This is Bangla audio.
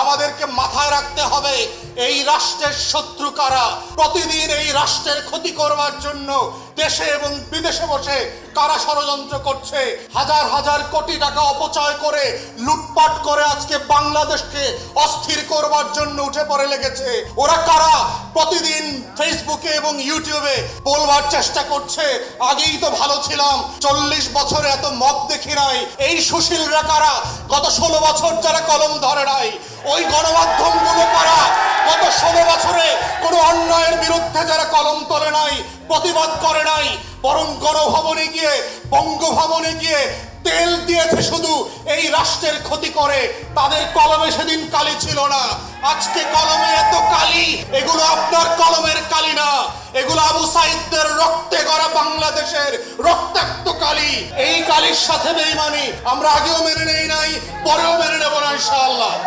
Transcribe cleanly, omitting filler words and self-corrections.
আমাদেরকে মাথায় রাখতে হবে এই রাষ্ট্রের শত্রু কারা, প্রতিদিন এই রাষ্ট্রের ক্ষতি করবার জন্য দেশে এবং বিদেশে বসে কারা ষড়যন্ত্র করছে, হাজার হাজার কোটি টাকা অপচয় করে লুটপাট করে আজকে বাংলাদেশকে অস্থির করবার জন্য উঠে পড়ে লেগেছে। ওরা কারা প্রতিদিন ফেসবুকে এবং ইউটিউবে বলবার চেষ্টা করছে আগেই তো ভালো ছিলাম, 40 বছরে এত মদ দেখি নাই। এই সুশীলরা কারা? গত 16 বছর যারা কলম ধরে নাই। ওই গণমাধ্যমগুলো কারা? গত 16 বছরে কোনো অন্যায়ের বিরুদ্ধে যারা কলম তোলে নাই, প্রতিবাদ করে নাই, বরং গণভবনে গিয়ে, বঙ্গভবনে গিয়ে তেল দিয়েছে শুধু এই রাষ্ট্রের ক্ষতি করে। তাদের কলমে সেদিন কালি ছিল না, আজকে কলমে এত কালি। এগুলো আপনার কলমের কালি না, এগুলো আবু সাইদদের রক্তে গড়া বাংলাদেশের রক্তাক্ত কালি। এই কালির সাথে বেঈমানি আমরা আগেও মেনে নেই নাই, পরেও মেনে নেব না ইনশাআল্লাহ।